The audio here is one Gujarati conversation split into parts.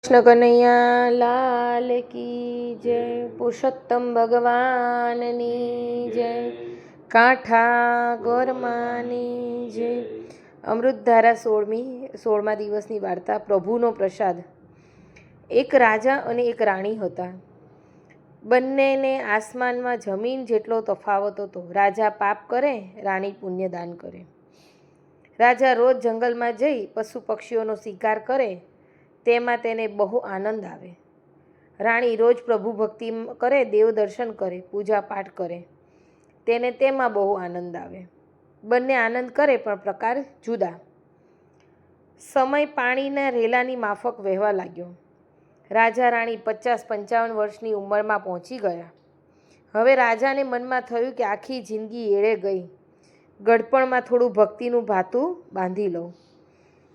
કૃષ્ણ કનૈયા લાલ કી જય, પુરુષોત્તમ ભગવાનની જય, કાંઠા ગોરમાની જય. અમૃતધારા 16મા દિવસની વાર્તા. પ્રભુનો પ્રસાદ. એક રાજા અને એક રાણી હતા. બંનેને આસમાનમાં જમીન જેટલો તફાવત હતો. રાજા પાપ કરે, રાણી પુણ્યદાન કરે. રાજા રોજ જંગલમાં જઈ પશુ પક્ષીઓનો શિકાર કરે, તેમાં તેને બહુ આનંદ આવે. રાણી રોજ પ્રભુ ભક્તિ કરે, દેવ દર્શન કરે, પૂજા પાઠ કરે, તેને તેમાં બહુ આનંદ આવે. બંને આનંદ કરે પણ પ્રકાર જુદા. સમય પાણીના રેલાની માફક વહેવા લાગ્યો. રાજા રાણી 50-55 વર્ષની ઉંમરમાં પહોંચી ગયા. હવે રાજાને મનમાં થયું કે આખી જિંદગી એળે ગઈ, ગડપણમાં થોડું ભક્તિનું ભાતું બાંધી લઉં.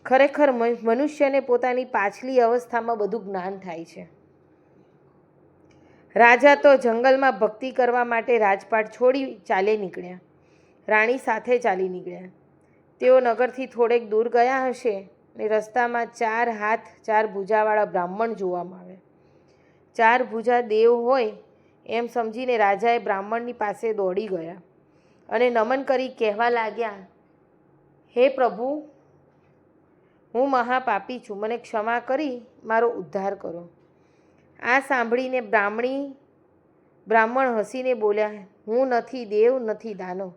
ખરેખર મનુષ્યને પોતાની પાછલી અવસ્થામાં બધું જ્ઞાન થાય છે. રાજા તો જંગલમાં ભક્તિ કરવા માટે રાજપાટ છોડી ચાલે નીકળ્યા. રાણી સાથે ચાલી નીકળ્યા. તેઓ નગરથી થોડેક દૂર ગયા હશે ને રસ્તામાં 4 હાથ 4 ભુજાવાળા બ્રાહ્મણ જોવામાં આવ્યા. 4 ભુજા દેવ હોય એમ સમજીને રાજાએ બ્રાહ્મણની પાસે દોડી ગયા અને નમન કરી કહેવા લાગ્યા, હે પ્રભુ, હું મહાપાપી છું, મને ક્ષમા કરી મારો ઉદ્ધાર કરો. આ સાંભળીને બ્રાહ્મણ હસીને બોલ્યા, હું નથી દેવ, નથી દાનવ,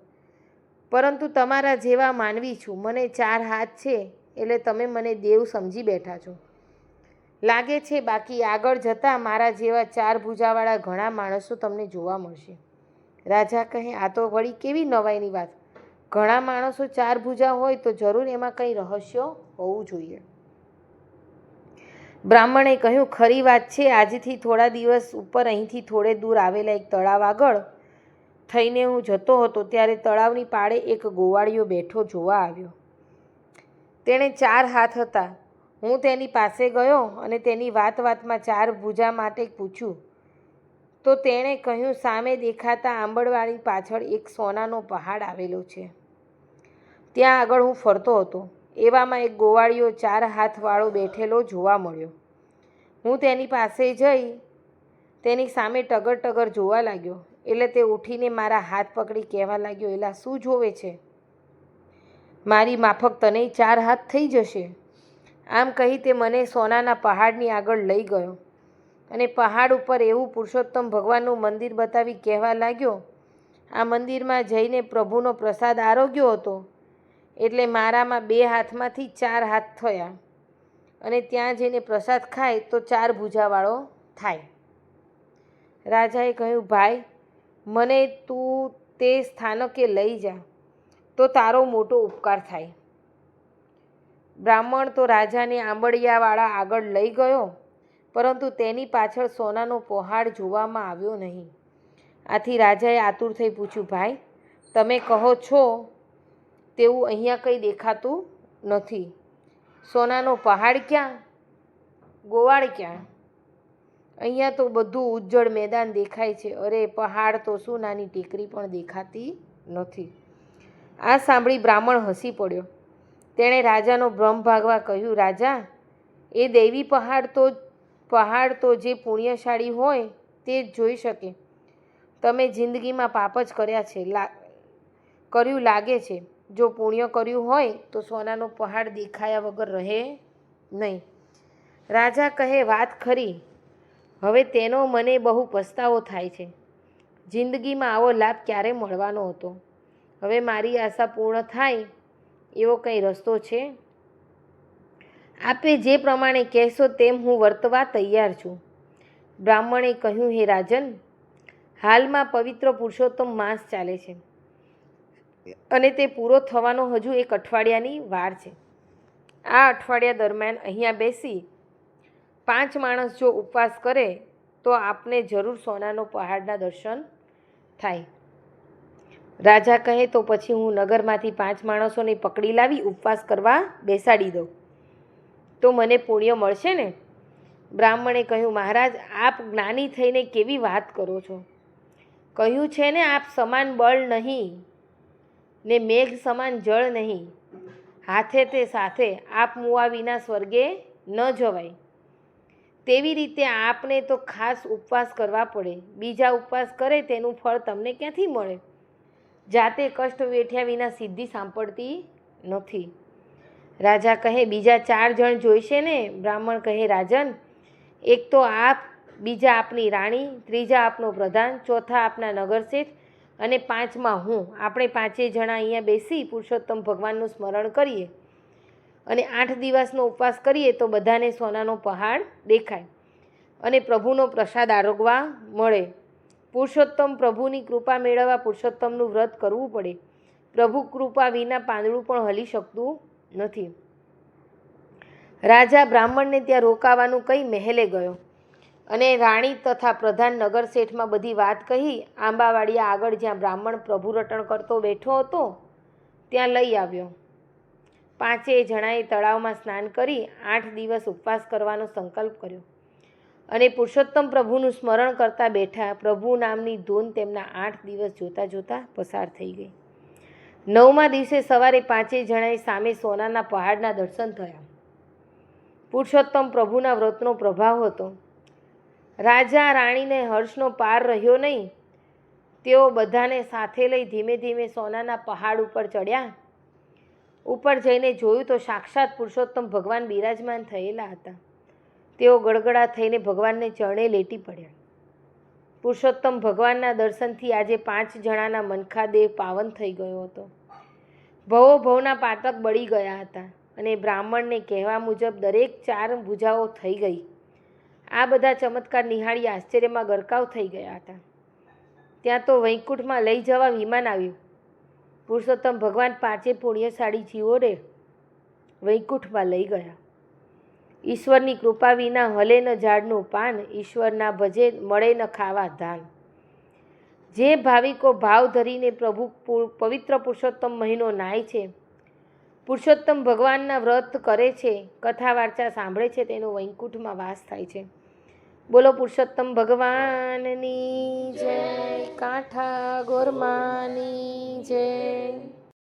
પરંતુ તમારા જેવા માનવી છું. મને 4 હાથ છે એટલે તમે મને દેવ સમજી બેઠા છો લાગે છે, બાકી આગળ જતાં મારા જેવા 4 ભુજાવાળા ઘણા માણસો તમને જોવા મળશે. રાજા કહે, આ તો વળી કેવી નવાઈની વાત. ઘણા માણસો 4 ભુજા હોય તો જરૂર એમાં કંઈ રહસ્ય હોવું જોઈએ. બ્રાહ્મણે કહ્યું, ખરી વાત છે. આજથી થોડા દિવસ ઉપર અહીંથી થોડે દૂર આવેલા એક તળાવ આગળ થઈને હું જતો હતો, ત્યારે તળાવની પાળે એક ગોવાળિયો બેઠો જોવા આવ્યો. તેણે 4 હાથ હતા. હું તેની પાસે ગયો અને તેની વાતમાં 4 ભુજા માટે પૂછ્યું તો તેણે કહ્યું, સામે દેખાતા આંબળવાળી પાછળ એક સોનાનો પહાડ આવેલો છે, ત્યાં આગળ હું ફરતો હતો. એવામાં એક ગોવાળિયો 4 હાથવાળો બેઠેલો જોવા મળ્યો. હું તેની પાસે જઈ તેની સામે ટગર ટગર જોવા લાગ્યો. એટલે તે ઉઠીને મારા હાથ પકડી કહેવા લાગ્યો, એલા શું જોવે છે? મારી માફક તને 4 હાથ થઈ જશે. આમ કહી તે મને સોનાના પહાડની આગળ લઈ ગયો અને પહાડ ઉપર એવું પુરુષોત્તમ ભગવાનનું મંદિર બતાવી કહેવા લાગ્યો, આ મંદિરમાં જઈને પ્રભુનો પ્રસાદ આરોગ્યો હતો એટલે મારામાં 2 હાથમાંથી 4 હાથ થયા અને ત્યાં જઈને પ્રસાદ ખાય તો 4 ભુજાવાળો થાય. રાજાએ કહ્યું, ભાઈ, મને તું તે સ્થાનકે લઈ જા તો તારો મોટો ઉપકાર થાય. બ્રાહ્મણ તો રાજાને આંબળિયાવાળા આગળ લઈ ગયો, પરંતુ તેની પાછળ સોનાનો પહાડ જોવામાં આવ્યો નહીં. આથી રાજાએ આતુર થઈ પૂછ્યું, ભાઈ, તમે કહો છો તેવું અહીંયા કંઈ દેખાતું નથી. સોનાનો પહાડ ક્યાં? ગોવાળ ક્યાં? અહીંયા તો બધું ઉજ્જડ મેદાન દેખાય છે. અરે, પહાડ તો શું, નાની ટેકરી પણ દેખાતી નથી. આ સાંભળી બ્રાહ્મણ હસી પડ્યો. તેણે રાજાનો ભ્રમ ભાગવા કહ્યું, રાજા, એ દૈવી પહાડ તો જે પુણ્યશાળી હોય તે જ જોઈ શકે. તમે જિંદગીમાં પાપ જ કર્યું લાગે છે. જો પુણ્ય કર્યું હોય તો સોનાનો પહાડ દેખાયા વગર રહે નહીં. રાજા કહે, વાત ખરી. હવે તેનો મને બહુ પસ્તાવો થાય છે. જિંદગીમાં આવો લાભ ક્યારે મળવાનો હતો. હવે મારી આશા પૂર્ણ થાય એવો કંઈ રસ્તો છે? આપે જે પ્રમાણે કહેશો તેમ હું વર્તવા તૈયાર છું. બ્રાહ્મણે કહ્યું, હે રાજન, હાલમાં પવિત્ર પુરુષોત્તમ માસ ચાલે છે અને તે પૂરો થવાનો હજુ 1 અઠવાડિયાની વાર છે. આ અઠવાડિયા દરમિયાન અહીંયા બેસી 5 માણસ જો ઉપવાસ કરે તો આપને જરૂર સોનાનો પહાડના દર્શન થાય. રાજા કહે, તો પછી હું નગરમાંથી 5 માણસોને પકડી લાવી ઉપવાસ કરવા બેસાડી દઉં તો મને પુણ્ય મળશે ને? બ્રાહ્મણે કહ્યું, મહારાજ, આપ જ્ઞાની થઈને કેવી વાત કરો છો? કહ્યું છે ને, આપ સમાન બળ નહીં ને મેઘ સમાન જળ નહીં. હાથે તે સાથે આપ મુવા વિના સ્વર્ગે ન જવાય. તેવી રીતે આપને તો ખાસ ઉપવાસ કરવા પડે. બીજા ઉપવાસ કરે તેનું ફળ તમને ક્યાંથી મળે? જાતે કષ્ટ વેઠ્યા વિના સિદ્ધિ સાંપડતી નથી. રાજા કહે, બીજા 4 જણ જોઈશે ને? બ્રાહ્મણ કહે, રાજન, એક તો આપ, બીજા આપની રાણી, ત્રીજા આપનો પ્રધાન, ચોથા આપના નગરશેઠ અને 5મા હું. આપણે 5 જણા અહીંયા બેસી પુરુષોત્તમ ભગવાનનું સ્મરણ કરીએ અને 8 દિવસનો ઉપવાસ કરીએ તો બધાને સોનાનો પહાડ દેખાય અને પ્રભુનો પ્રસાદ આરોગવા મળે. પુરુષોત્તમ પ્રભુની કૃપા મેળવવા પુરુષોત્તમનું વ્રત કરવું પડે. પ્રભુ કૃપા વિના પાંદડું પણ હલી શકતું નથી. રાજા બ્રાહ્મણને ત્યાં રોકાવાનું કહી મહેલે ગયો અને રાણી તથા પ્રધાન નગરશેઠમાં બધી વાત કહી આંબાવાડિયા આગળ જ્યાં બ્રાહ્મણ પ્રભુ રટણ કરતો બેઠો હતો ત્યાં લઈ આવ્યો. 5 જણાએ તળાવમાં સ્નાન કરી 8 દિવસ ઉપવાસ કરવાનો સંકલ્પ કર્યો અને પુરુષોત્તમ પ્રભુનું સ્મરણ કરતા બેઠા. પ્રભુ નામની ધૂન તેમના 8 દિવસ જોતાં જોતાં પસાર થઈ ગઈ. 9મા દિવસે સવારે 5 જણાએ સામે સોનાના પહાડના દર્શન થયા. પુરુષોત્તમ પ્રભુના વ્રતનો પ્રભાવ હતો. રાજા રાણીને હર્ષનો પાર રહ્યો નહીં. તેઓ બધાને સાથે લઈ ધીમે ધીમે સોનાના પહાડ ઉપર ચડ્યા. ઉપર જઈને જોયું તો સાક્ષાત પુરુષોત્તમ ભગવાન બિરાજમાન થયેલા હતા. તેઓ ગડગડા થઈને ભગવાનને ચરણે લેટી પડ્યા. પુરુષોત્તમ ભગવાનના દર્શનથી આજે 5 જણાના મનખા દેહ પાવન થઈ ગયો હતો. ભવો ભવના પાતક બળી ગયા હતા અને બ્રાહ્મણને કહેવા મુજબ દરેક 4 ભુજાઓ થઈ ગઈ. આ બધા ચમત્કાર નિહાળી આશ્ચર્યમાં ગરકાવ થઈ ગયા હતા. ત્યાં તો વૈકુંઠમાં લઈ જવા વિમાન આવ્યું. પુરુષોત્તમ ભગવાન 5 પુણ્યશાળી જીવોને વૈકુંઠમાં લઈ ગયા. ઈશ્વરની કૃપા વિના હલે ન ઝાડનું પાન, ઈશ્વર ના ભજે મળે ન ખાવા ધાન. જે ભાવિકો ભાવ ધરીને પ્રભુ પવિત્ર પુરુષોત્તમ મહિનો નાય છે, પુરુષોત્તમ ભગવાનના વ્રત કરે છે, કથા વાર્તા સાંભળે છે, તેનો વૈકુંઠમાં વાસ થાય છે. બોલો પુરુષોત્તમ ભગવાનની જય, કાંઠા ગોરમાની જય.